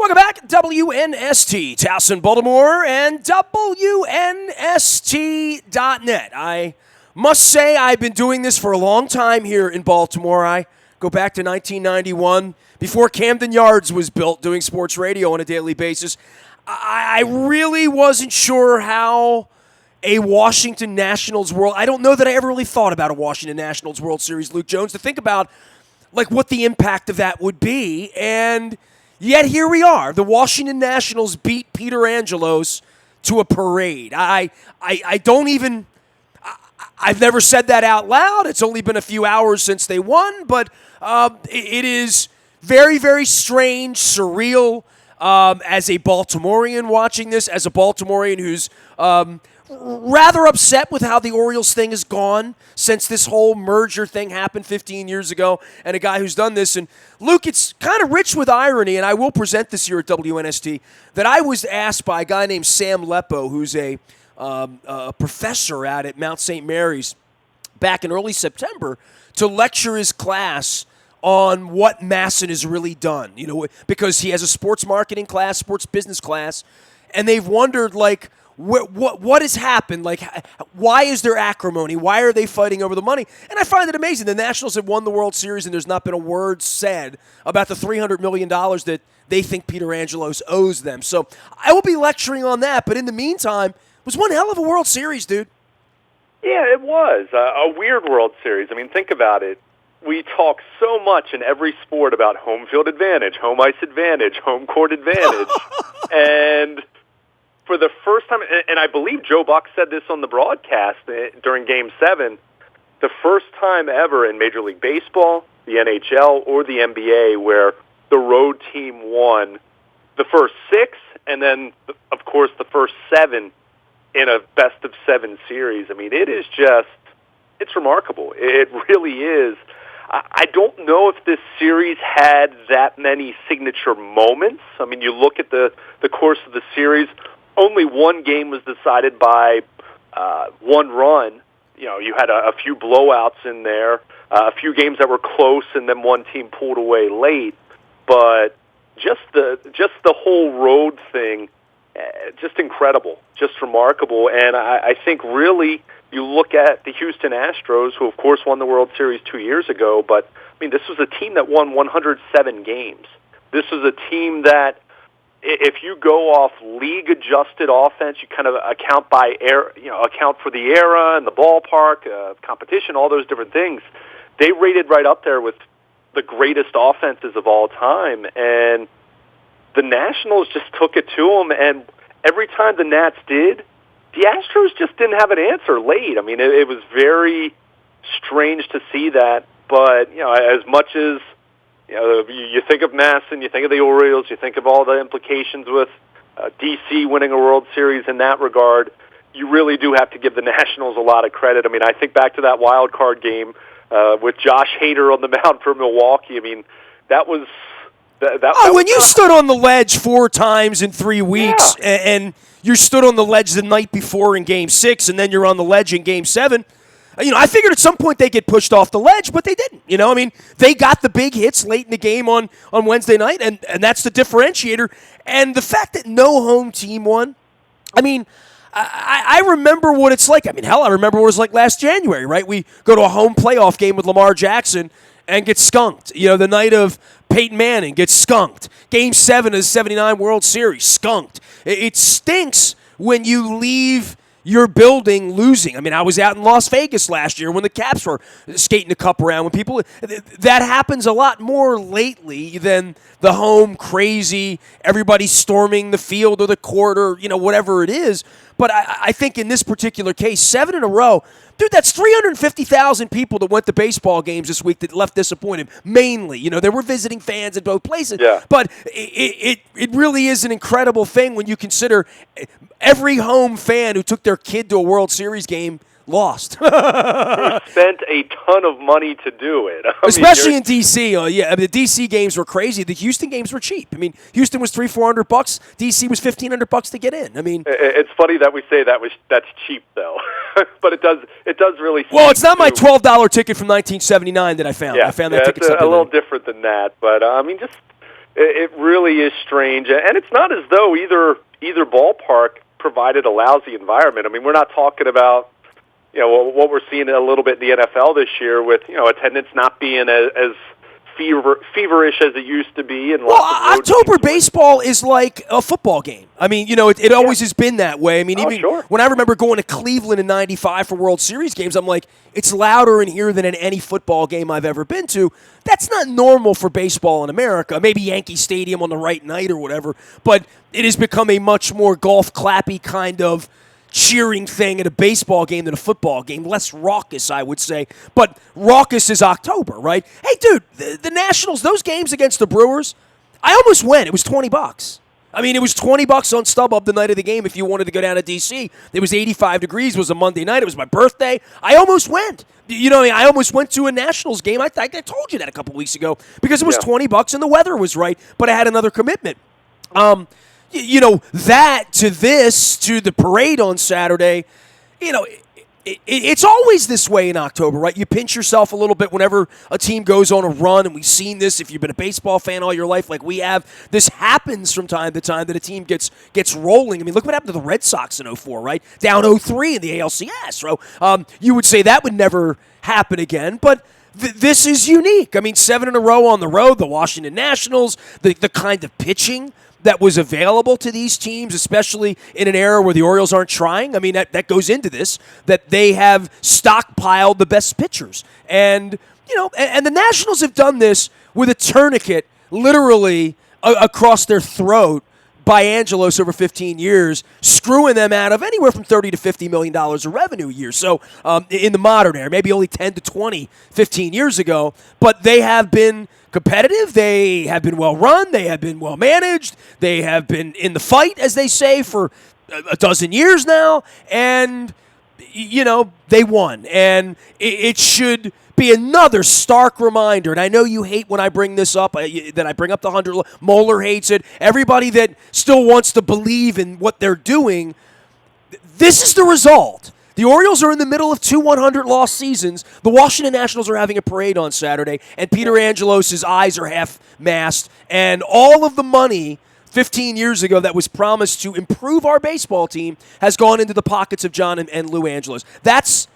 Welcome back, WNST, Towson, Baltimore, and WNST.net. I must say I've been doing this for a long time here in Baltimore. I go back to 1991, before Camden Yards was built, doing sports radio on a daily basis. I really wasn't sure how a Washington Nationals World. I don't know that I ever really thought about a Washington Nationals World Series, Luke Jones, to think about like what the impact of that would be. And yet here we are. The Washington Nationals beat Peter Angelos to a parade. I don't even. I've never said that out loud. It's only been a few hours since they won, but it is very, very strange, surreal. As a Baltimorean watching this, as a Baltimorean who's rather upset with how the Orioles thing has gone since this whole merger thing happened 15 years ago, and a guy who's done this. And Luke, it's kind of rich with irony, and I will present this here at WNST, that I was asked by a guy named Sam Leppo, who's a professor at Mount St. Mary's, back in early September, to lecture his class on what Masson has really done, because he has a sports marketing class, sports business class, and they've wondered, like, what has happened? Like, why is there acrimony? Why are they fighting over the money? And I find it amazing. The Nationals have won the World Series, and there's not been a word said about the $300 million that they think Peter Angelos owes them. So I will be lecturing on that, but in the meantime, it was one hell of a World Series, dude. Yeah, it was a weird World Series. I mean, think about it. We talk so much in every sport about home field advantage, home ice advantage, home court advantage. And for the first time, and I believe Joe Buck said this on the broadcast during Game 7, the first time ever in Major League Baseball, the NHL, or the NBA where the road team won the first 6 and then, of course, the first 7 in a best-of-7 series. I mean, it's remarkable. It really is. I don't know if this series had that many signature moments. I mean, you look at the course of the series, only one game was decided by one run. You had a few blowouts in there, a few games that were close, and then one team pulled away late. But just the whole road thing, just incredible, just remarkable. And I think really you look at the Houston Astros, who of course won the World Series 2 years ago, but I mean, this was a team that won 107 games. This was a team that, if you go off league-adjusted offense, you kind of account for the era and the ballpark, competition, all those different things. They rated right up there with the greatest offenses of all time, and the Nationals just took it to them. And every time the Nats did, the Astros just didn't have an answer late. I mean, it was very strange to see that. But as much as you think of Masson, you think of the Orioles, you think of all the implications with D.C. winning a World Series in that regard, you really do have to give the Nationals a lot of credit. I mean, I think back to that wild card game with Josh Hader on the mound for Milwaukee. I mean, that was when you stood on the ledge 4 times in 3 weeks, and you stood on the ledge the night before in Game 6, and then you're on the ledge in Game 7. I figured at some point they get pushed off the ledge, but they didn't. I mean, they got the big hits late in the game on Wednesday night, and that's the differentiator. And the fact that no home team won, I mean, I remember what it's like. I mean, hell, I remember what it was like last January, right? We go to a home playoff game with Lamar Jackson and get skunked. The night of Peyton Manning gets skunked. Game 7 of the 79 World Series, skunked. It stinks when you leave your building losing. I mean, I was out in Las Vegas last year when the Caps were skating the cup around. When people, that happens a lot more lately than the home crazy, everybody storming the field or the court or, whatever it is. But I think in this particular case, 7 in a row, dude, that's 350,000 people that went to baseball games this week that left disappointed, mainly. There were visiting fans in both places. Yeah. But it really is an incredible thing when you consider every home fan who took their kid to a World Series game lost. Who spent a ton of money to do it. Especially in D.C. The D.C. games were crazy. The Houston games were cheap. I mean, Houston was $300-400. D.C. was $1,500 to get in. I mean, it's funny that we say that's cheap though, but it does really. Well, it's not my $12 ticket from 1979 that I found. Yeah, I found that ticket it's a little different than that. But I mean, just It really is strange, and it's not as though either ballpark provided a lousy environment. I mean, we're not talking about what we're seeing a little bit in the NFL this year with attendance not being as feverish as it used to be. And October baseball is like a football game. I mean, it always has been that way. I mean, even when I remember going to Cleveland in '95 for World Series games, I'm like, it's louder in here than in any football game I've ever been to. That's not normal for baseball in America. Maybe Yankee Stadium on the right night or whatever, but it has become a much more golf clappy kind of cheering thing at a baseball game than a football game. Less raucous, I would say. But raucous is October, right? Hey, dude, the Nationals, those games against the Brewers, I almost went. It was $20. I mean, it was $20 on StubHub the night of the game if you wanted to go down to D.C. It was 85 degrees. It was a Monday night. It was my birthday. I almost went. I almost went to a Nationals game. I think I told you that a couple weeks ago because it was $20 and the weather was right, but I had another commitment. That to this, to the parade on Saturday, it's always this way in October, right? You pinch yourself a little bit whenever a team goes on a run, and we've seen this if you've been a baseball fan all your life like we have. This happens from time to time that a team gets rolling. I mean, look what happened to the Red Sox in 2004, right? Down 0-3 in the ALCS. So you would say that would never happen again, but this is unique. I mean, 7 in a row on the road, the Washington Nationals, the kind of pitching that was available to these teams, especially in an era where the Orioles aren't trying. I mean, that goes into this, that they have stockpiled the best pitchers. And, and the Nationals have done this with a tourniquet literally across their throat by Angelos over 15 years, screwing them out of anywhere from $30 to $50 million of revenue a year. So in the modern era, maybe only 10 to 20, 15 years ago, but they have been competitive. They have been well run. They have been well managed. They have been in the fight, as they say, for a dozen years now. And, they won. And it should be another stark reminder. And I know you hate when I bring this up, that I bring up the 100. Moeller hates it. Everybody that still wants to believe in what they're doing, this is the result. The Orioles are in the middle of 2 100-loss seasons. The Washington Nationals are having a parade on Saturday, and Peter Angelos' eyes are half-mast. And all of the money 15 years ago that was promised to improve our baseball team has gone into the pockets of John and Lou Angelos. That's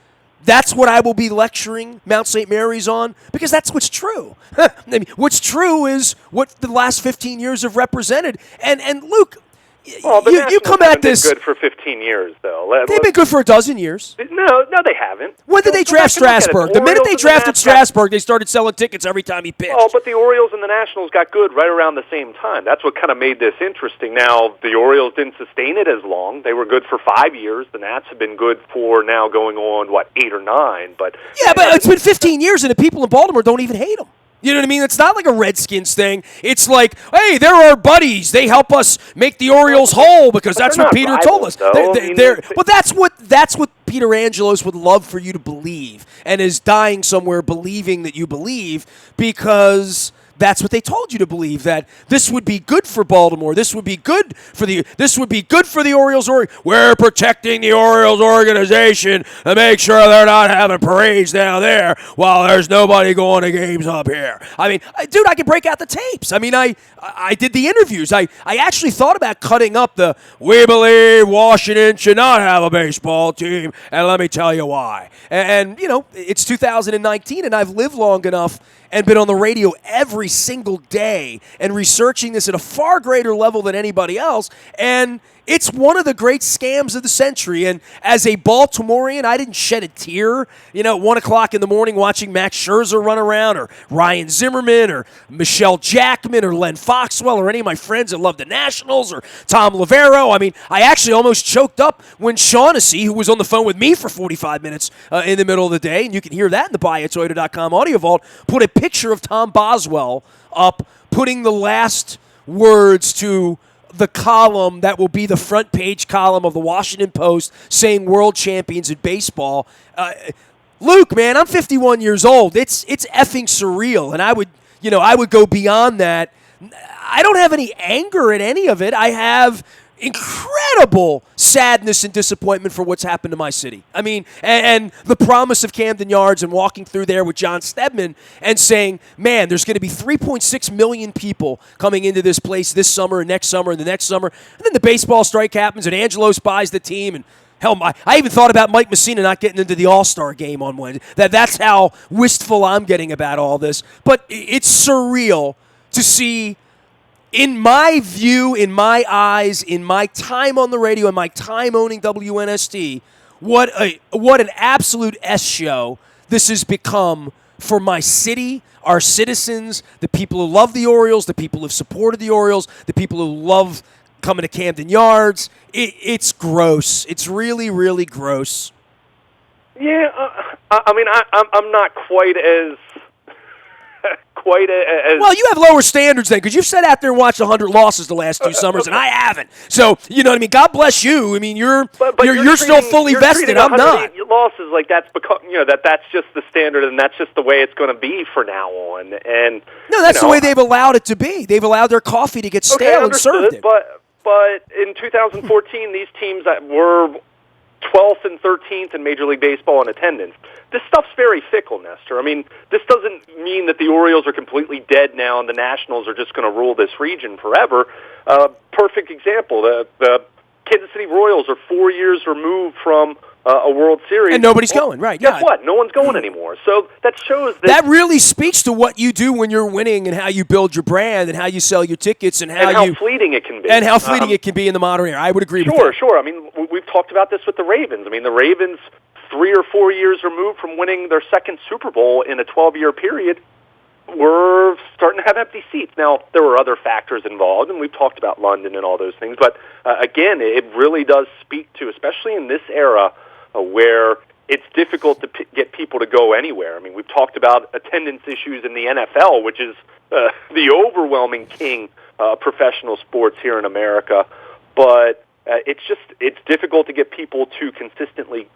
what I will be lecturing Mount St. Mary's on, because that's what's true. I mean, what's true is what the last 15 years have represented. And Luke, you come at this. Been good for 15 years, though. They've been good for a dozen years. No, they haven't. When did they draft Strasburg? The minute they drafted Strasburg, they started selling tickets every time he pitched. Oh, but the Orioles and the Nationals got good right around the same time. That's what kind of made this interesting. Now, the Orioles didn't sustain it as long. They were good for 5 years. The Nats have been good for now going on, 8 or 9. But it's been 15 years, and the people in Baltimore don't even hate them. You know what I mean? It's not like a Redskins thing. It's like, hey, they're our buddies. They help us make the Orioles whole because that's what Peter told us. Well, that's what Peter Angelos would love for you to believe, and is dying somewhere believing that you believe, because that's what they told you to believe, that this would be good for Baltimore. This would be good for the Orioles. We're protecting the Orioles organization to make sure they're not having parades down there while there's nobody going to games up here. I mean, dude, I can break out the tapes. I mean, I did the interviews. I actually thought about cutting up the "We believe Washington should not have a baseball team, and let me tell you why." And it's 2019, and I've lived long enough and been on the radio every single day and researching this at a far greater level than anybody else. And it's one of the great scams of the century. And as a Baltimorean, I didn't shed a tear, at 1 o'clock in the morning watching Max Scherzer run around, or Ryan Zimmerman, or Michelle Jackman, or Len Foxwell, or any of my friends that love the Nationals, or Tom Lavero. I mean, I actually almost choked up when Shaughnessy, who was on the phone with me for 45 minutes in the middle of the day, and you can hear that in the buyatoyota.com audio vault, put a picture of Tom Boswell up, putting the last words to the column that will be the front page column of the Washington Post saying world champions in baseball. Luke, man, I'm 51 years old. It's effing surreal, and I would go beyond that. I don't have any anger at any of it. I have incredible sadness and disappointment for what's happened to my city. I mean, and the promise of Camden Yards and walking through there with John Stedman and saying, man, there's going to be 3.6 million people coming into this place this summer and next summer and the next summer. And then the baseball strike happens and Angelos buys the team. And hell, I even thought about Mike Messina not getting into the All-Star game on Wednesday. That's how wistful I'm getting about all this. But it's surreal to see, in my view, in my eyes, in my time on the radio, in my time owning WNST, what an absolute S show this has become for my city, our citizens, the people who love the Orioles, the people who have supported the Orioles, the people who love coming to Camden Yards. It's gross. It's really, really gross. Yeah, I mean, I'm not quite as well, you have lower standards then, because you've sat out there and watched 100 losses the last 2 summers, and I haven't. So, you know what I mean? God bless you. I mean, you're still fully vested. I'm not. Losses like that's become, that's just the standard, and that's just the way it's going to be for now on. And no, that's the way they've allowed it to be. They've allowed their coffee to get stale and served it. But in 2014, these teams that were 12th and 13th in Major League Baseball in attendance. This stuff's very fickle, Nestor. I mean, this doesn't mean that the Orioles are completely dead now and the Nationals are just going to rule this region forever. Perfect example, the Kansas City Royals are 4 years removed from a World Series. And nobody's going, right? Guess what? No one's going anymore. So that shows that really speaks to what you do when you're winning and how you build your brand and how you sell your tickets and how fleeting it can be. And how fleeting it can be in the modern era. I would agree with that. Sure. I mean, we've talked about this with the Ravens. I mean, the Ravens, 3 or 4 years removed from winning their second Super Bowl in a 12-year period, were starting to have empty seats. Now, there were other factors involved, and we've talked about London and all those things. But, again, it really does speak to, especially in this era, where it's difficult to get people to go anywhere. I mean, we've talked about attendance issues in the NFL, which is the overwhelming king of professional sports here in America. But it's difficult to get people to consistently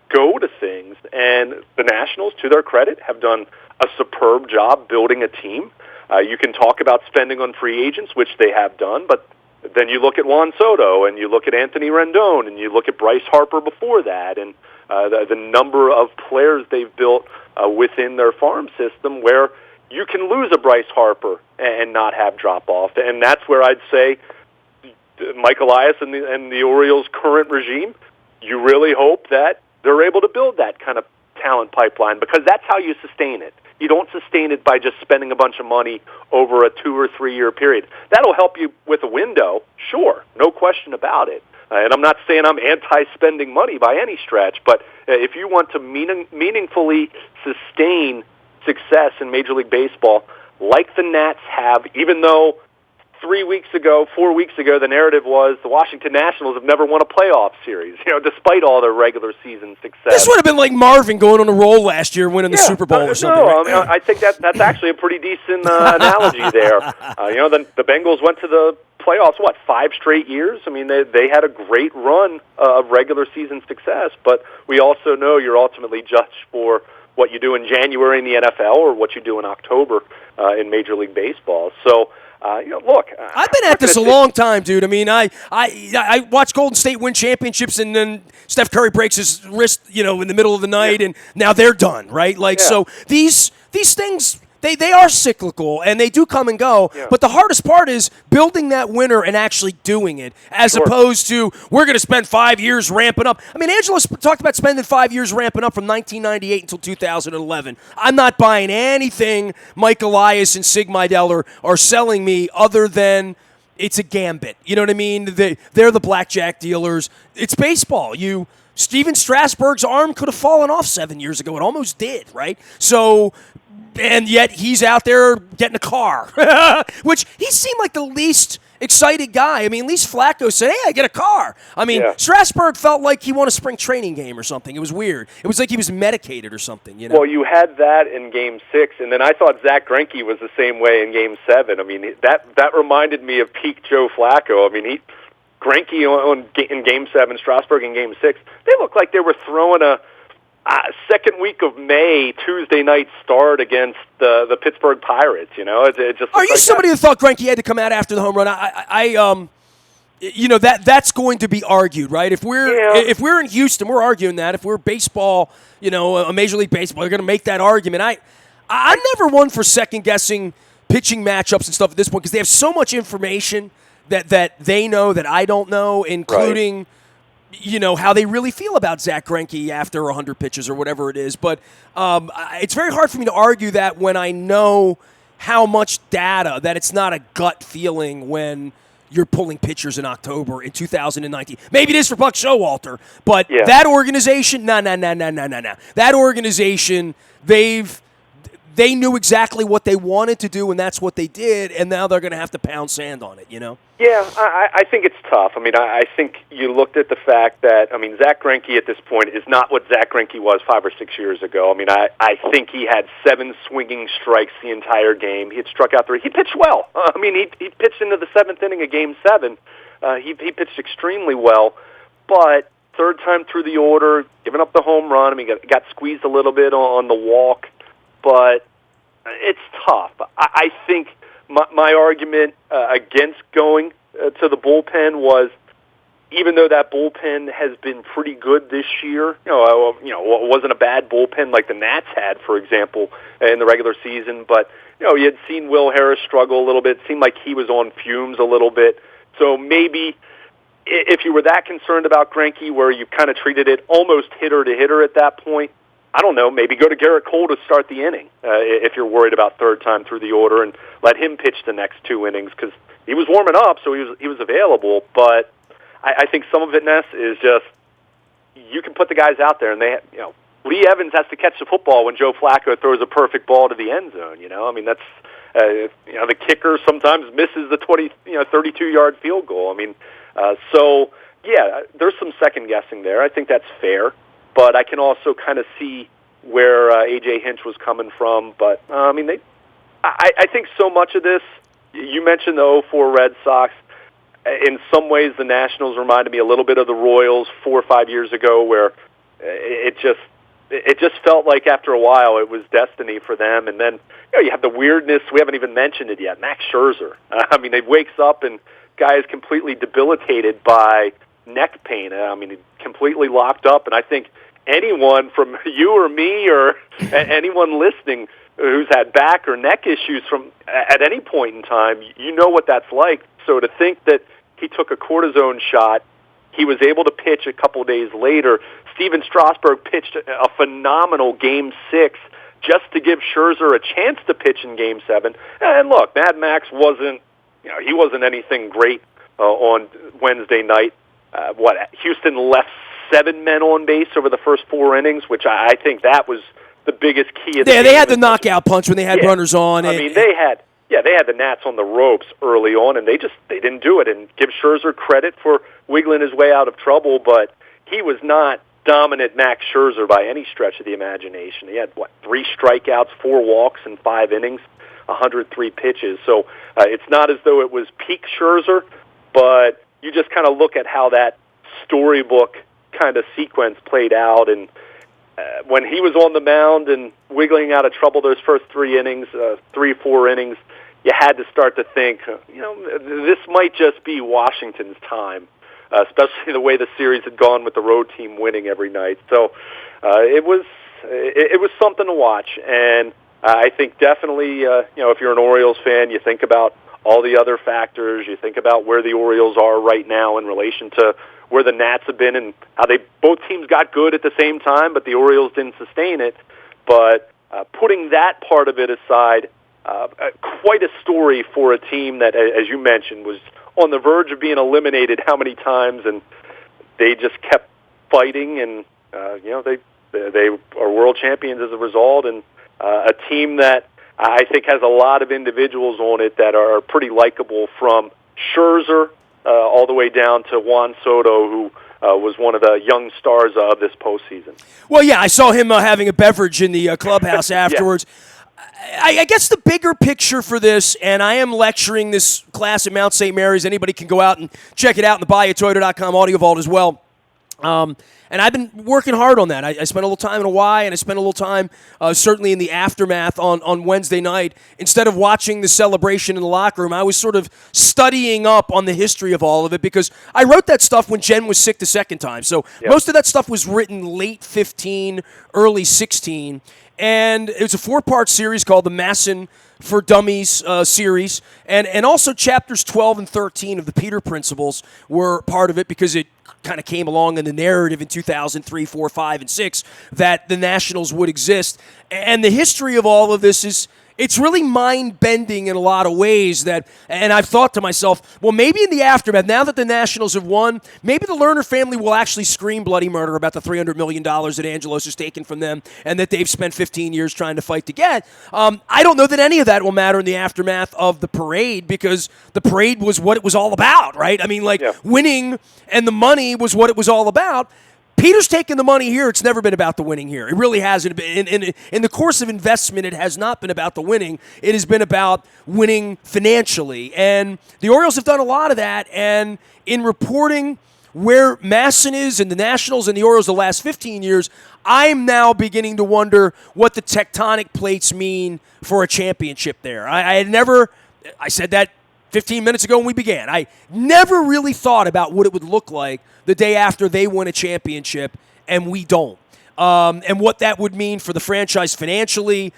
go to things. And the Nationals, to their credit, have done a superb job building a team. You can talk about spending on free agents, which they have done, but then you look at Juan Soto, and you look at Anthony Rendon, and you look at Bryce Harper before that, and the number of players they've built within their farm system where you can lose a Bryce Harper and not have drop-off. And that's where I'd say Mike Elias and the Orioles' current regime, you really hope that they're able to build that kind of talent pipeline, because that's how you sustain it. You don't sustain it by just spending a bunch of money over a 2 or 3 year period. That'll help you with a window, sure, no question about it. And I'm not saying I'm anti-spending money by any stretch, but if you want to meaningfully sustain success in Major League Baseball, like the Nats have, even though 4 weeks ago, the narrative was the Washington Nationals have never won a playoff series, despite all their regular season success. This would have been like Marvin going on a roll last year, winning the Super Bowl or something. No, right? I mean, I think that's actually a pretty decent analogy there. The Bengals went to the playoffs, 5 straight years? I mean, they had a great run of regular season success, but we also know you're ultimately judged for what you do in January in the NFL or what you do in October in Major League Baseball. So, look, I've been at this a long time, dude. I mean, I watched Golden State win championships, and then Steph Curry breaks his wrist, in the middle of the night, and now they're done, right? So these things, they are cyclical, and they do come and go. Yeah. But the hardest part is building that winner and actually doing it, as opposed to we're going to spend 5 years ramping up. I mean, Angela talked about spending 5 years ramping up from 1998 until 2011. I'm not buying anything Mike Elias and Sig Mejdel are selling me other than it's a gambit. You know what I mean? They're the blackjack dealers. It's baseball. Steven Strasburg's arm could have fallen off 7 years ago. It almost did, right? So... And yet he's out there getting a car, which he seemed like the least excited guy. I mean, at least Flacco said, hey, I get a car. I mean, Strasburg felt like he won a spring training game or something. It was weird. It was like he was medicated or something. Well, you had that in Game 6, and then I thought Zach Greinke was the same way in Game 7. I mean, that reminded me of peak Joe Flacco. I mean, Greinke in Game 7, Strasburg in Game 6, they looked like they were throwing a second week of May, Tuesday night start against the Pittsburgh Pirates. It just are you somebody who thought Greinke had to come out after the home run? that's going to be argued, right? If we're in Houston, we're arguing that. If we're baseball, a Major League Baseball, they're going to make that argument. I'm never one for second guessing pitching matchups and stuff at this point because they have so much information that they know that I don't know, including how they really feel about Zach Greinke after 100 pitches or whatever it is. But it's very hard for me to argue that when I know how much data, that it's not a gut feeling when you're pulling pitchers in October in 2019. Maybe it is for Buck Showalter, but that organization, no. That organization, they knew exactly what they wanted to do, and that's what they did, and now they're going to have to pound sand on it, Yeah, I think it's tough. I think you looked at the fact that, Zach Greinke at this point is not what Zach Greinke was 5 or 6 years ago. I think he had 7 swinging strikes the entire game. He had struck out 3. He pitched well. He pitched into the 7th inning of Game 7. He pitched extremely well, but third time through the order, giving up the home run. Got squeezed a little bit on the walk, but it's tough. I think my argument against going to the bullpen was, even though that bullpen has been pretty good this year, it wasn't a bad bullpen like the Nats had, for example, in the regular season, but you had seen Will Harris struggle a little bit. It seemed like he was on fumes a little bit. So maybe if you were that concerned about Greinke, where you kind of treated it almost hitter to hitter at that point, I don't know, maybe go to Garrett Cole to start the inning if you're worried about third time through the order, and let him pitch the next 2 innings because he was warming up, so he was available. But I think some of it, Ness, is just you can put the guys out there, and Lee Evans has to catch the football when Joe Flacco throws a perfect ball to the end zone. That's the kicker sometimes misses the 32-yard field goal. So yeah, there's some second guessing there. I think that's fair. But I can also kind of see where A.J. Hinch was coming from. But, I think so much of this, you mentioned the 04 Red Sox. In some ways, the Nationals reminded me a little bit of the Royals 4 or 5 years ago, where it just felt like after a while it was destiny for them. And then you have the weirdness. We haven't even mentioned it yet. Max Scherzer. He wakes up and guy is completely debilitated by neck pain. Completely locked up. And I think anyone from you or me or anyone listening who's had back or neck issues from at any point in time, you know what that's like. So to think that he took a cortisone shot, he was able to pitch a couple days later. Steven Strasburg pitched a phenomenal Game 6 just to give Scherzer a chance to pitch in Game 7. And look, Mad Max wasn't anything great on Wednesday night. Houston left 7 men on base over the first 4 innings, which I think that was the biggest key of the game. They had the knockout punch when they had runners on. They had the Nats on the ropes early on, and they didn't do it. And give Scherzer credit for wiggling his way out of trouble, but he was not dominant Max Scherzer by any stretch of the imagination. He had 3 strikeouts, 4 walks in 5 innings, 103 pitches. So it's not as though it was peak Scherzer, but you just kind of look at how that storybook kind of sequence played out, and when he was on the mound and wiggling out of trouble those first 3 innings, 3-4 innings, you had to start to think, this might just be Washington's time, especially the way the series had gone with the road team winning every night. So it was something to watch, and I think definitely, if you're an Orioles fan, you think about all the other factors. You think about where the Orioles are right now in relation to where the Nats have been and how both teams got good at the same time, but the Orioles didn't sustain it. But putting that part of it aside, quite a story for a team that, as you mentioned, was on the verge of being eliminated how many times, and they just kept fighting, and they are world champions as a result, and a team that I think has a lot of individuals on it that are pretty likable, from Scherzer all the way down to Juan Soto, who was one of the young stars of this postseason. Well, yeah, I saw him having a beverage in the clubhouse afterwards. I guess the bigger picture for this, and I am lecturing this class at Mount St. Mary's. Anybody can go out and check it out in the BuyAToyota.com audio vault as well. And I've been working hard on that. I spent a little time in Hawaii, and I spent a little time certainly in the aftermath on Wednesday night. Instead of watching the celebration in the locker room, I was sort of studying up on the history of all of it because I wrote that stuff when Jen was sick the second time. So most of that stuff was written late 15, early 16. And it was a 4-part series called the Masson for Dummies series. And also chapters 12 and 13 of the Peter Principles were part of it because it kind of came along in the narrative in 2003, 4, 5, and 6 that the Nationals would exist. And the history of all of this is, it's really mind-bending in a lot of ways and I've thought to myself, well, maybe in the aftermath, now that the Nationals have won, maybe the Lerner family will actually scream bloody murder about the $300 million that Angelos has taken from them and that they've spent 15 years trying to fight to get. I don't know that any of that will matter in the aftermath of the parade because the parade was what it was all about, right? I mean, winning and the money was what it was all about. Peter's taking the money here. It's never been about the winning here. It really hasn't been. In the course of investment, it has not been about the winning. It has been about winning financially. And the Orioles have done a lot of that. And in reporting where Masson is and the Nationals and the Orioles the last 15 years, I'm now beginning to wonder what the tectonic plates mean for a championship there. I said that 15 minutes ago when we began. I never really thought about what it would look like the day after they win a championship and we don't. And what that would mean for the franchise financially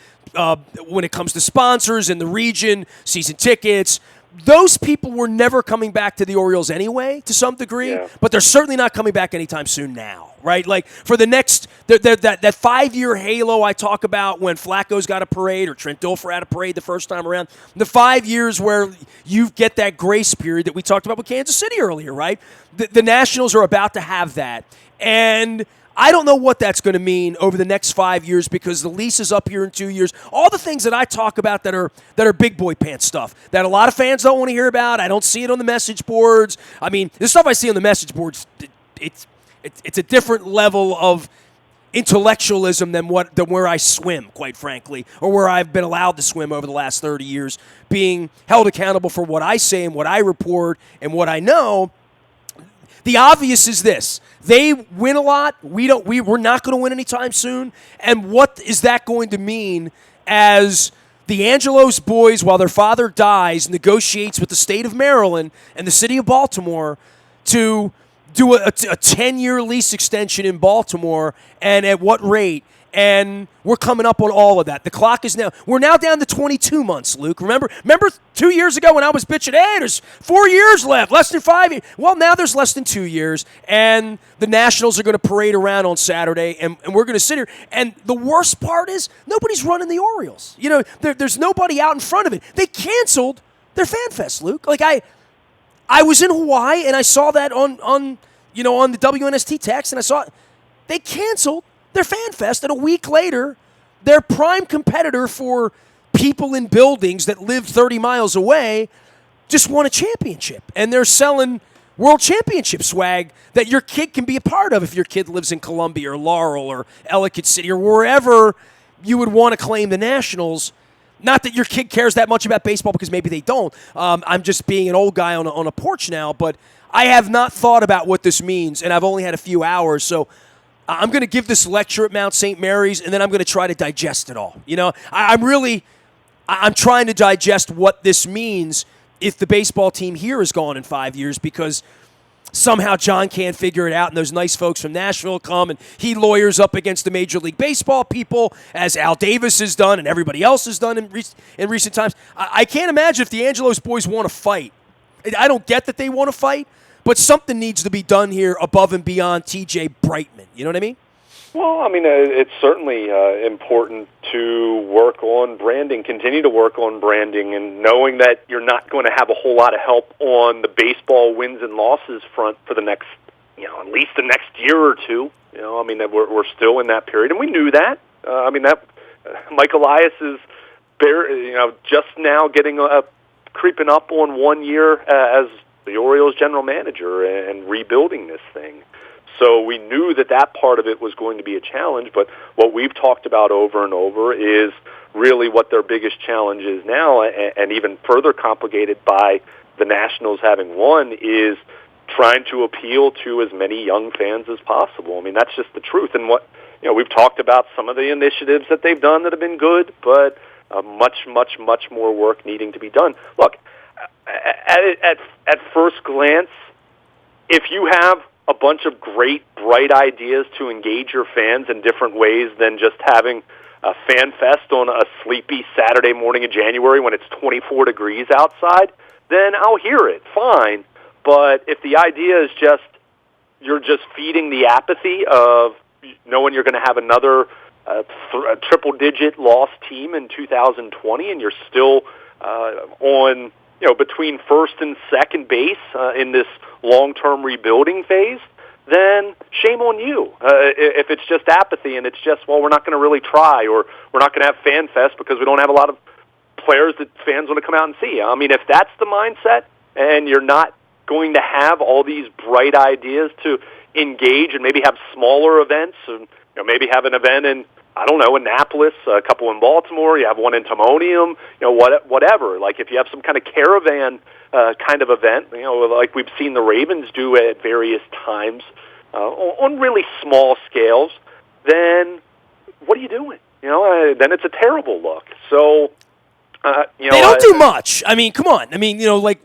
when it comes to sponsors in the region, season tickets. Those people were never coming back to the Orioles anyway, to some degree, but they're certainly not coming back anytime soon now, right? Like for the next, that 5-year halo I talk about when Flacco's got a parade or Trent Dilfer had a parade the first time around, the 5 years where you get that grace period that we talked about with Kansas City earlier, right? The Nationals are about to have that. And I don't know what that's going to mean over the next 5 years because the lease is up here in 2 years. All the things that I talk about that are big boy pants stuff that a lot of fans don't want to hear about. I don't see it on the message boards. I mean, the stuff I see on the message boards, it's a different level of intellectualism than where I swim, quite frankly, or where I've been allowed to swim over the last 30 years, being held accountable for what I say and what I report and what I know. The obvious is this. They win a lot. We're not going to win anytime soon. And what is that going to mean as the Angelos boys, while their father dies, negotiates with the state of Maryland and the city of Baltimore to do a 10-year lease extension in Baltimore, and at what rate? And we're coming up on all of that. The clock is we're now down to 22 months, Luke. Remember 2 years ago when I was bitching, hey, there's 4 years left, less than 5 years. Well, now there's less than 2 years, and the Nationals are going to parade around on Saturday, and we're going to sit here. And the worst part is nobody's running the Orioles. You know, there's nobody out in front of it. They canceled their Fan Fest, Luke. Like, I was in Hawaii, and I saw that on the WNST text, and I saw it. They canceled their Fan Fest, and a week later, their prime competitor for people in buildings that live 30 miles away just won a championship. And they're selling World Championship swag that your kid can be a part of if your kid lives in Columbia or Laurel or Ellicott City or wherever you would want to claim the Nationals. Not that your kid cares that much about baseball because maybe they don't. I'm just being an old guy on a porch now, but I have not thought about what this means, and I've only had a few hours, so I'm going to give this lecture at Mount St. Mary's, and then I'm going to try to digest it all. You know, I'm trying to digest what this means if the baseball team here is gone in 5 years because somehow John can't figure it out, and those nice folks from Nashville come, and he lawyers up against the Major League Baseball people, as Al Davis has done and everybody else has done in recent times. I can't imagine if the Angelos boys want to fight. I don't get that they want to fight, but something needs to be done here above and beyond T.J. Brightman. You know what I mean? Well, I mean, it's certainly important to work on branding, continue to work on branding, and knowing that you're not going to have a whole lot of help on the baseball wins and losses front for the next, at least the next year or two. I mean, that we're still in that period, and we knew that. That Mike Elias is, just now getting creeping up on 1 year as the Orioles general manager and rebuilding this thing. So we knew that part of it was going to be a challenge, but what we've talked about over and over is really what their biggest challenge is now, and even further complicated by the Nationals having won, is trying to appeal to as many young fans as possible. I mean, that's just the truth. And we've talked about some of the initiatives that they've done that have been good, but much more work needing to be done. Look, at first glance, if you have a bunch of great, bright ideas to engage your fans in different ways than just having a fan fest on a sleepy Saturday morning in January when it's 24 degrees outside, then I'll hear it, fine. But if the idea is you're just feeding the apathy of knowing you're going to have another triple-digit loss team in 2020, and you're still on between first and second base in this long-term rebuilding phase, then shame on you. If it's just apathy and it's just, well, we're not going to really try, or we're not going to have Fan Fest because we don't have a lot of players that fans want to come out and see. I mean, if that's the mindset and you're not going to have all these bright ideas to engage and maybe have smaller events, and maybe have an event in, I don't know, Annapolis, a couple in Baltimore, you have one in Timonium, whatever. Like if you have some kind of caravan kind of event, like we've seen the Ravens do at various times on really small scales, then what are you doing? Then it's a terrible look. So, they don't do much. I mean, come on. I mean,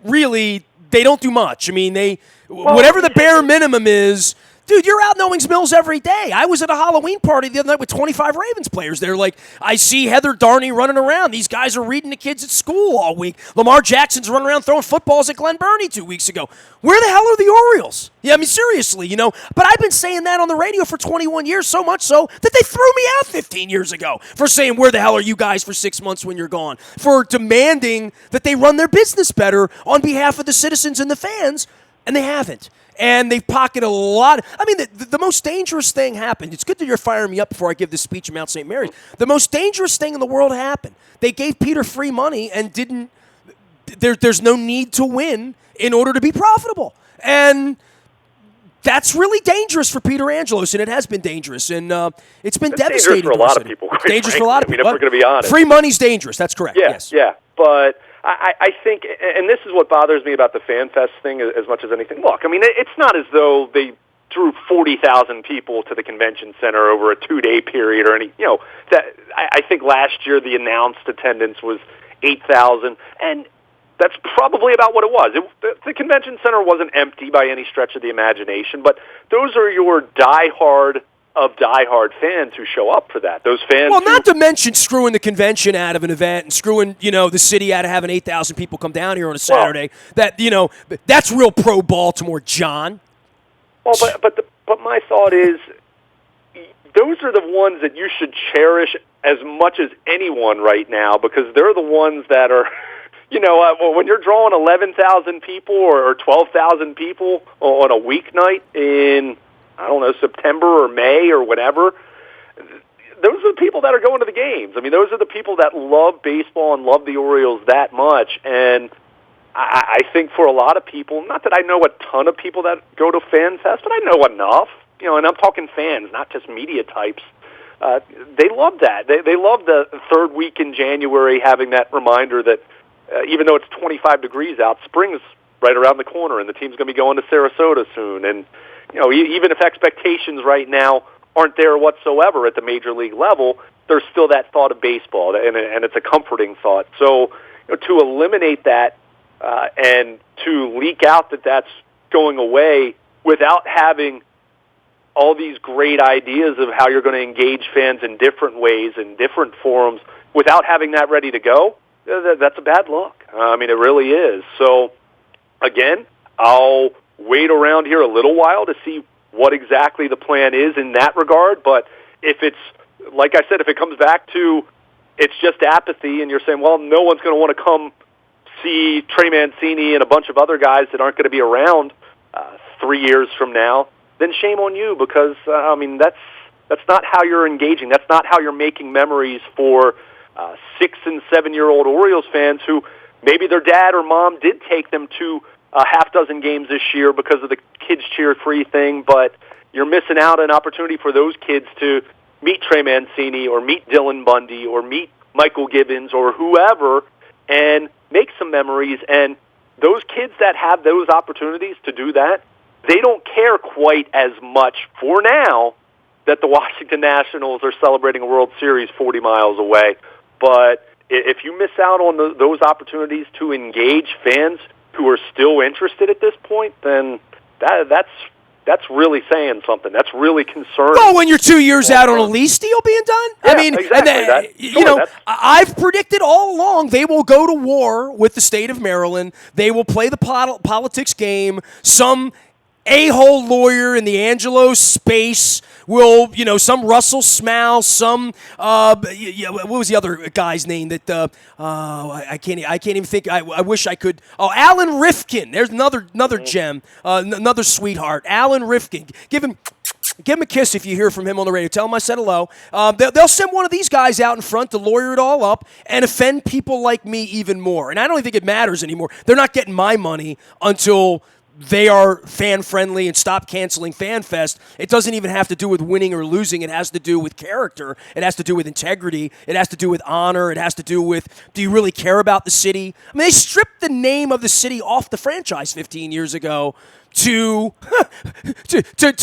really, they don't do much. I mean, whatever the bare minimum is. Dude, you're out in Owings Mills every day. I was at a Halloween party the other night with 25 Ravens players. They're like, I see Heather Darney running around. These guys are reading to kids at school all week. Lamar Jackson's running around throwing footballs at Glen Burnie 2 weeks ago. Where the hell are the Orioles? Yeah, I mean, seriously, But I've been saying that on the radio for 21 years, so much so that they threw me out 15 years ago for saying, where the hell are you guys for 6 months when you're gone? For demanding that they run their business better on behalf of the citizens and the fans, and they haven't. And they've pocketed a lot. I mean, the most dangerous thing happened. It's good that you're firing me up before I give this speech in Mount St. Mary's. The most dangerous thing in the world happened. They gave Peter free money and didn't – there's no need to win in order to be profitable. And that's really dangerous for Peter Angelos, and it has been dangerous. And it's been devastating for a lot of people. It's dangerous for a lot of people. I mean, if we're going to be honest. Free money's dangerous. That's correct, yes. Yeah, but – I think, and this is what bothers me about the Fan Fest thing as much as anything. Look, I mean, it's not as though they drew 40,000 people to the convention center over a 2-day period or any, I think last year the announced attendance was 8,000, and that's probably about what it was. The convention center wasn't empty by any stretch of the imagination, but those are your diehard fans who show up for that. Those fans. Well, not to mention screwing the convention out of an event and screwing, the city out of having 8,000 people come down here on a Saturday. Well, that's real pro Baltimore, John. Well, but my thought is, those are the ones that you should cherish as much as anyone right now, because they're the ones that are. When you're drawing 11,000 people or 12,000 people on a weeknight in, I don't know, September or May or whatever, those are the people that are going to the games. I mean, those are the people that love baseball and love the Orioles that much. And I think for a lot of people, not that I know a ton of people that go to Fan Fest, but I know enough, and I'm talking fans, not just media types. They love that. They love the third week in January having that reminder that even though it's 25 degrees out, spring's right around the corner, and the team's going to be going to Sarasota soon. And even if expectations right now aren't there whatsoever at the major league level, there's still that thought of baseball, and it's a comforting thought. So to eliminate that and to leak out that that's going away without having all these great ideas of how you're going to engage fans in different ways, in different forums, without having that ready to go, that's a bad look. I mean, it really is. So, again, I'll wait around here a little while to see what exactly the plan is in that regard. But if it's, like I said, if it comes back to it's just apathy and you're saying, well, no one's going to want to come see Trey Mancini and a bunch of other guys that aren't going to be around 3 years from now, then shame on you, because, that's not how you're engaging. That's not how you're making memories for 6 and 7-year-old Orioles fans who maybe their dad or mom did take them to a half dozen games this year because of the kids cheer free thing, but you're missing out on an opportunity for those kids to meet Trey Mancini or meet Dylan Bundy or meet Michael Gibbons or whoever and make some memories. And those kids that have those opportunities to do that, they don't care quite as much for now that the Washington Nationals are celebrating a World Series 40 miles away. But if you miss out on those opportunities to engage fans who are still interested at this point, then that's really saying something. That's really concerning. Well, when you're 2 years out on a lease deal being done, yeah, I mean, exactly. I've predicted all along they will go to war with the state of Maryland. They will play the politics game. Some a-hole lawyer in the Angelo space will, some Russell Small, some what was the other guy's name that I can't even think. I wish I could. Oh, Alan Rifkin. There's another gem, another sweetheart. Alan Rifkin. Give him a kiss if you hear from him on the radio. Tell him I said hello. They'll send one of these guys out in front to lawyer it all up and offend people like me even more. And I don't even think it matters anymore. They're not getting my money until they are fan-friendly and stop canceling FanFest. It doesn't even have to do with winning or losing. It has to do with character. It has to do with integrity. It has to do with honor. It has to do with, do you really care about the city? I mean, they stripped the name of the city off the franchise 15 years ago to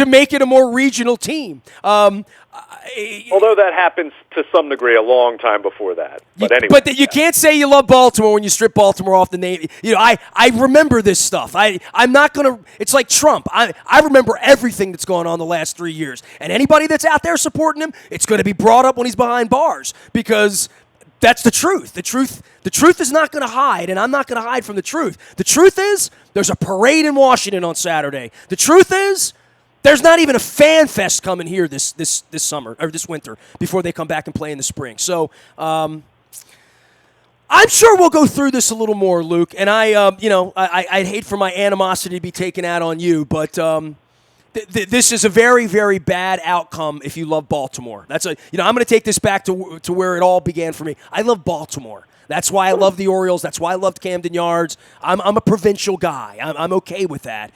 make it a more regional team. Although that happens to some degree a long time before that. But anyway. But you can't say you love Baltimore when you strip Baltimore off the name. I remember this stuff. I'm not going to – it's like Trump. I remember everything that's gone on the last 3 years. And anybody that's out there supporting him, it's going to be brought up when he's behind bars because that's the truth. The truth is not going to hide, and I'm not going to hide from the truth. The truth is there's a parade in Washington on Saturday. The truth is – there's not even a fan fest coming here this summer or this winter before they come back and play in the spring. So I'm sure we'll go through this a little more, Luke. And I'd hate for my animosity to be taken out on you, but this is a very, very bad outcome if you love Baltimore. I'm going to take this back to where it all began for me. I love Baltimore. That's why I love the Orioles. That's why I loved Camden Yards. I'm a provincial guy. I'm okay with that.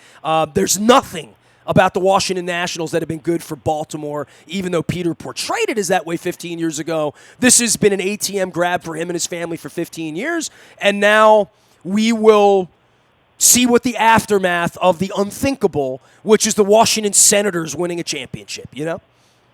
There's nothing about the Washington Nationals that have been good for Baltimore, even though Peter portrayed it as that way 15 years ago. This has been an ATM grab for him and his family for 15 years, and now we will see what the aftermath of the unthinkable, which is the Washington Senators winning a championship,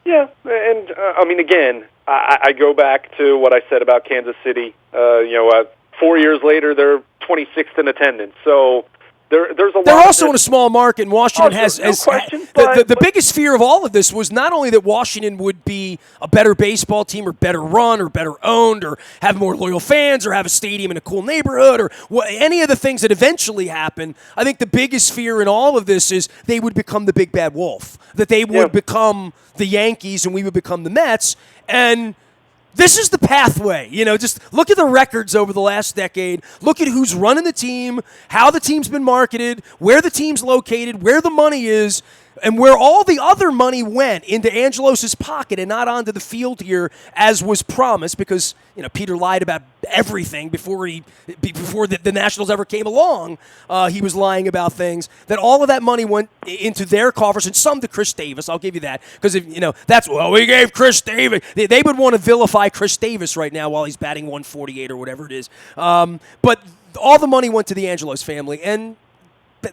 Yeah, and again, I go back to what I said about Kansas City. 4 years later, they're 26th in attendance, so there's a lot. They're also in a small market, and Washington has no question, the biggest fear of all of this was not only that Washington would be a better baseball team or better run or better owned or have more loyal fans or have a stadium in a cool neighborhood or any of the things that eventually happen. I think the biggest fear in all of this is they would become the big bad wolf, that they would become the Yankees and we would become the Mets. And this is the pathway. Just look at the records over the last decade. Look at who's running the team, how the team's been marketed, where the team's located, where the money is, and where all the other money went into Angelos's pocket and not onto the field here as was promised because, Peter lied about everything before the Nationals ever came along. He was lying about things. That all of that money went into their coffers and some to Chris Davis. I'll give you that because we gave Chris Davis. They would want to vilify Chris Davis right now while he's batting 148 or whatever it is. But all the money went to the Angelos family and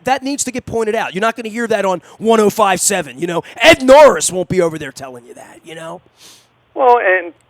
that needs to get pointed out. You're not going to hear that on 105.7. Ed Norris won't be over there telling you that. Well,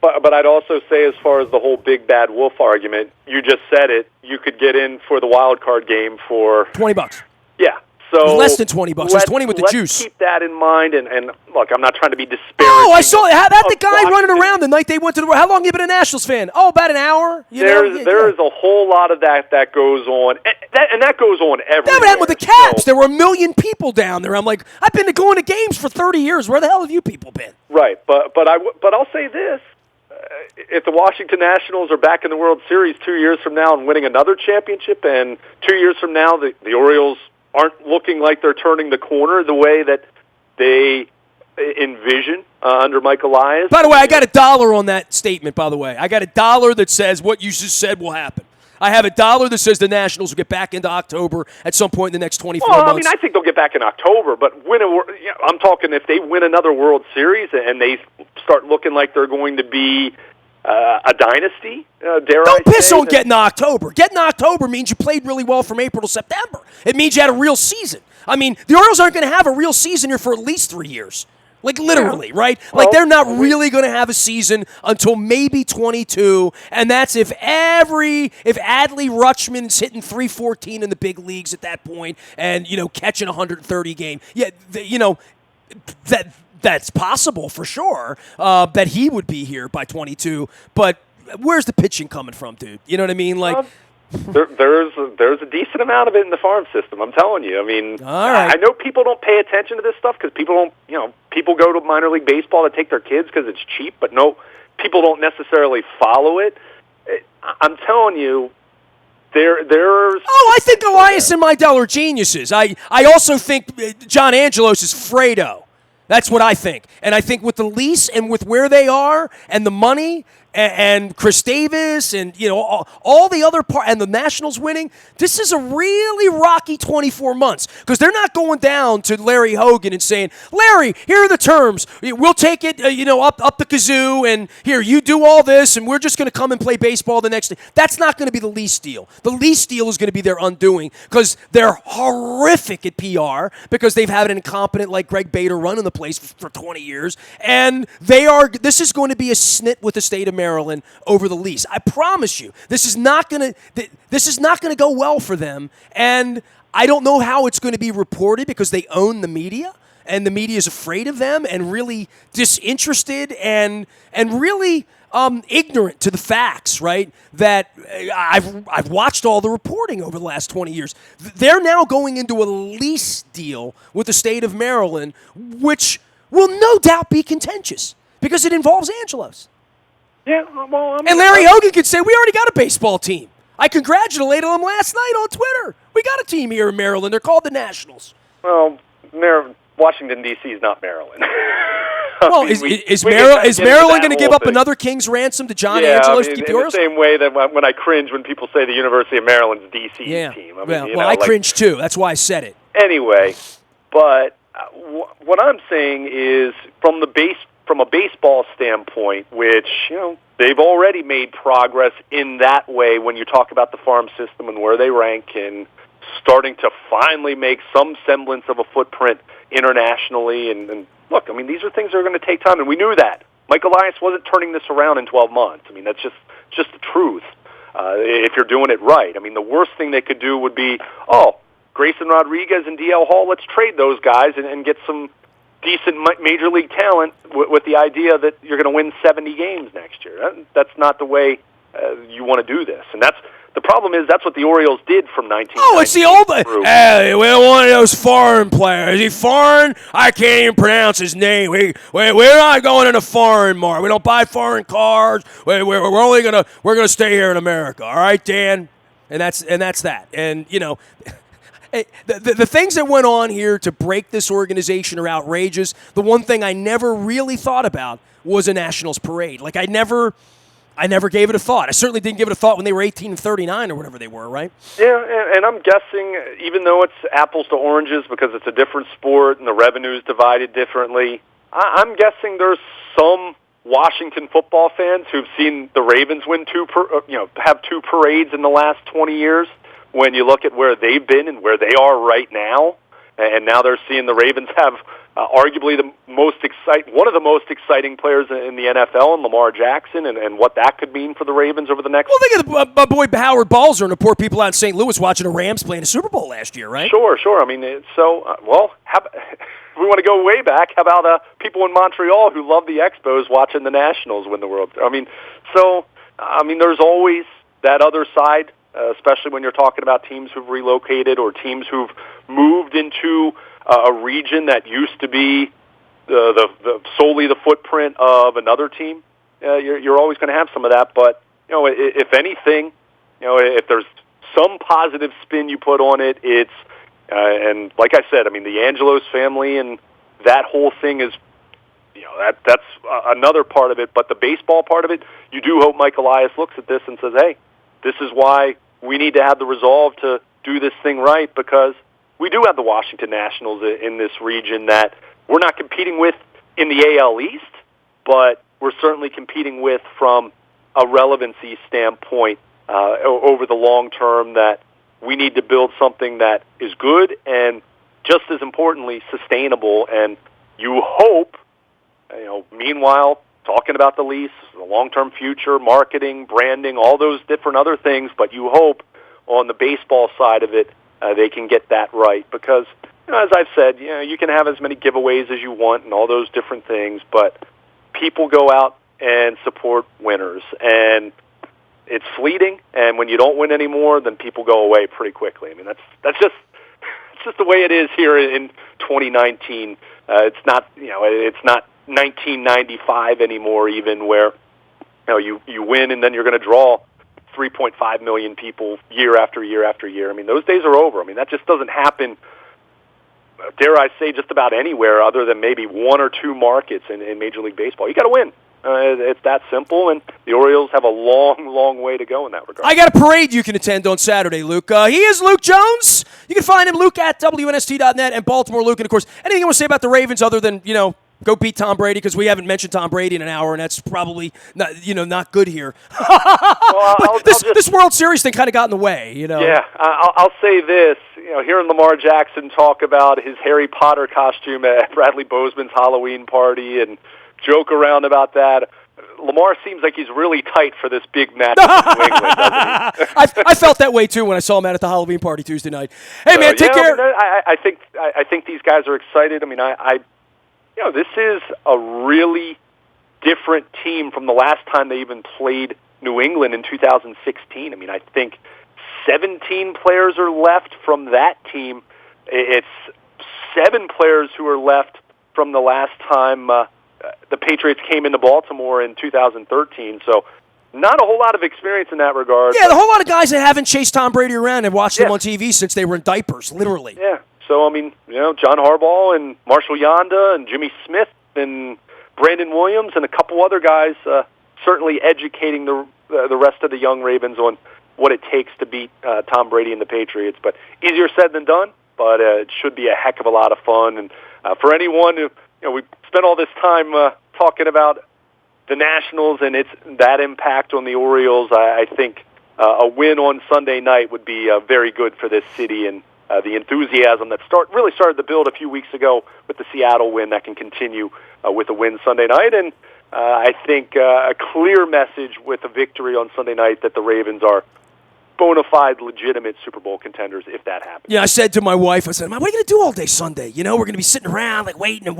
but I'd also say as far as the whole big bad wolf argument, you just said it. You could get in for the wild card game for $20. Yeah. So it was less than $20. It was 20 with the juice. Let's keep that in mind. And look, I'm not trying to be disparaging. Oh, I saw that. The guy running around the night they went to the. How long have you been a Nationals fan? Oh, about an hour. There is a whole lot of that goes on, and that goes on everywhere. That happened with the Caps. There were 1 million people down there. I'm like, I've been going to games for 30 years. Where the hell have you people been? Right, but I'll say this. If the Washington Nationals are back in the World Series 2 years from now and winning another championship, and 2 years from now the Orioles aren't looking like they're turning the corner the way that they envision under Mike Elias. By the way, I got $1 on that statement, by the way. I got $1 that says what you just said will happen. I have $1 that says the Nationals will get back into October at some point in the next 24 months. I think they'll get back in October, but I'm talking if they win another World Series and they start looking like they're going to be a dynasty, dare Don't I piss say. on getting to October. Getting to October means you played really well from April to September. It means you had a real season. I mean, the Orioles aren't going to have a real season here for at least 3 years. Like, literally, right? Well, like, they're not really going to have a season until maybe 22, and that's if Adley Rutschman's hitting 314 in the big leagues at that point and, catching 130 game. Yeah, that's possible for sure, that he would be here by 22, but where's the pitching coming from, dude? You know what I mean? Like, there's a decent amount of it in the farm system. I'm telling you. I mean, all right. I know people don't pay attention to this stuff because people don't. People go to minor league baseball to take their kids because it's cheap, but no, people don't necessarily follow it. I'm telling you, there's. Oh, I think Elias and Meidel are geniuses. I also think John Angelos is Fredo. That's what I think. And I think with the lease and with where they are and the money and Chris Davis and, all the other part and the Nationals winning, this is a really rocky 24 months because they're not going down to Larry Hogan and saying, Larry, here are the terms. We'll take it, up the kazoo, and here, you do all this, and we're just going to come and play baseball the next day. That's not going to be the lease deal. The lease deal is going to be their undoing because they're horrific at PR because they've had an incompetent like Greg Bader running the place for 20 years, and this is going to be a snit with the state of Maryland over the lease. I promise you, this is not going to go well for them, and I don't know how it's going to be reported because they own the media, and the media is afraid of them and really disinterested and really ignorant to the facts, right? That I've watched all the reporting over the last 20 years. They're now going into a lease deal with the state of Maryland, which will no doubt be contentious because it involves Angelos. Yeah, well, and Larry Hogan could say, we already got a baseball team. I congratulated him last night on Twitter. We got a team here in Maryland. They're called the Nationals. Well, Washington, D.C. is not Maryland. Well, is Maryland going to give up another king's ransom to John Angelos to keep the Orioles? In the same way that when I cringe when people say the University of Maryland's D.C. team. I cringe too. That's why I said it. Anyway, but what I'm saying is from a baseball standpoint, which they've already made progress in that way when you talk about the farm system and where they rank and starting to finally make some semblance of a footprint internationally. And look, I mean, these are things that are going to take time, and we knew that. Mike Elias wasn't turning this around in 12 months. I mean, that's just the truth. If you're doing it right, I mean, the worst thing they could do would be, Grayson Rodriguez and DL Hall, let's trade those guys and get some decent major league talent with the idea that you're going to win 70 games next year. That's not the way you want to do this. And the problem is that's what the Orioles did from 1990. Oh, it's the old. Hey, we don't want those foreign players. Is he foreign? I can't even pronounce his name. We're not going in a foreign market. We don't buy foreign cars. We're gonna stay here in America. All right, Dan. And that's that. And the things that went on here to break this organization are outrageous. The one thing I never really thought about was a Nationals parade. Like I never gave it a thought. I certainly didn't give it a thought when they were 18-39 or whatever they were, right? Yeah, and I'm guessing, even though it's apples to oranges because it's a different sport and the revenue's divided differently, I'm guessing there's some Washington football fans who've seen the Ravens win have two parades in the last 20 years. When you look at where they've been and where they are right now, and now they're seeing the Ravens have arguably one of the most exciting players in the NFL, and Lamar Jackson, and what that could mean for the Ravens over the next. Well, think of my boy Howard Balzer and the poor people out in St. Louis watching the Rams play in a Super Bowl last year, right? Sure. I mean, if we want to go way back, how about people in Montreal who love the Expos watching the Nationals win the World? I mean, there's always that other side. Especially when you're talking about teams who've relocated or teams who've moved into a region that used to be solely the footprint of another team. You're always going to have some of that. But if anything, if there's some positive spin you put on it, it's and like I said, I mean the Angelos family and that whole thing is. That's another part of it. But the baseball part of it, you do hope Mike Elias looks at this and says, hey, this is why we need to have the resolve to do this thing right, because we do have the Washington Nationals in this region that we're not competing with in the AL East, but we're certainly competing with from a relevancy standpoint over the long term, that we need to build something that is good and, just as importantly, sustainable. And you hope, meanwhile, talking about the lease, the long-term future, marketing, branding, all those different other things, but you hope on the baseball side of it they can get that right. Because, as I've said, you can have as many giveaways as you want and all those different things, but people go out and support winners. And it's fleeting, and when you don't win anymore, then people go away pretty quickly. I mean, that's just the way it is here in 2019. It's not 1995 anymore, even, where you win and then you're going to draw 3.5 million people year after year after year. I mean, those days are over. I mean, that just doesn't happen, dare I say, just about anywhere other than maybe one or two markets in Major League Baseball. You got to win. It's that simple, and the Orioles have a long, long way to go in that regard. I got a parade you can attend on Saturday, Luke. He is Luke Jones. You can find him, Luke, at WNST.net, and Baltimore Luke. And, of course, anything you want to say about the Ravens other than, go beat Tom Brady, because we haven't mentioned Tom Brady in an hour, and that's probably not good here. But this World Series thing kind of got in the way, Yeah, I'll say this. Hearing Lamar Jackson talk about his Harry Potter costume at Bradley Bozeman's Halloween party and joke around about that, Lamar seems like he's really tight for this big match in New England, doesn't he? I felt that way too when I saw him out at the Halloween party Tuesday night. Hey, man, take care. I think these guys are excited. I mean, this is a really different team from the last time they even played New England in 2016. I mean, I think 17 players are left from that team. It's 7 players who are left from the last time the Patriots came into Baltimore in 2013. So not a whole lot of experience in that regard. Yeah, the whole lot of guys that haven't chased Tom Brady around and watched him on TV since they were in diapers, literally. Yeah. So, I mean, John Harbaugh and Marshall Yanda and Jimmy Smith and Brandon Williams and a couple other guys certainly educating the rest of the young Ravens on what it takes to beat Tom Brady and the Patriots. But easier said than done, but it should be a heck of a lot of fun. And for anyone who, we spent all this time talking about the Nationals and that impact on the Orioles, I think a win on Sunday night would be very good for this city, and the enthusiasm that really started to build a few weeks ago with the Seattle win that can continue with a win Sunday night. And I think a clear message with a victory on Sunday night that the Ravens are bona fide, legitimate Super Bowl contenders if that happens. Yeah, I said to my wife, what are you going to do all day Sunday? We're going to be sitting around like waiting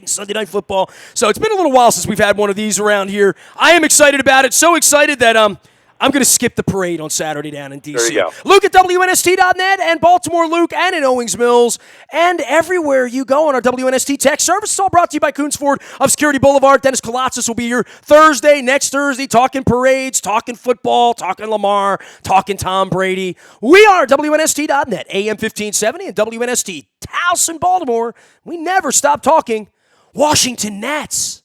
Sunday night football. So it's been a little while since we've had one of these around here. I am excited about it, so excited that I'm going to skip the parade on Saturday down in D.C. There you go. Luke at WNST.net and Baltimore Luke and in Owings Mills and everywhere you go on our WNST text service. It's all brought to you by Coons Ford of Security Boulevard. Dennis Kolotzis will be here next Thursday, talking parades, talking football, talking Lamar, talking Tom Brady. We are WNST.net, AM 1570 and WNST House in Baltimore. We never stop talking Washington Nats.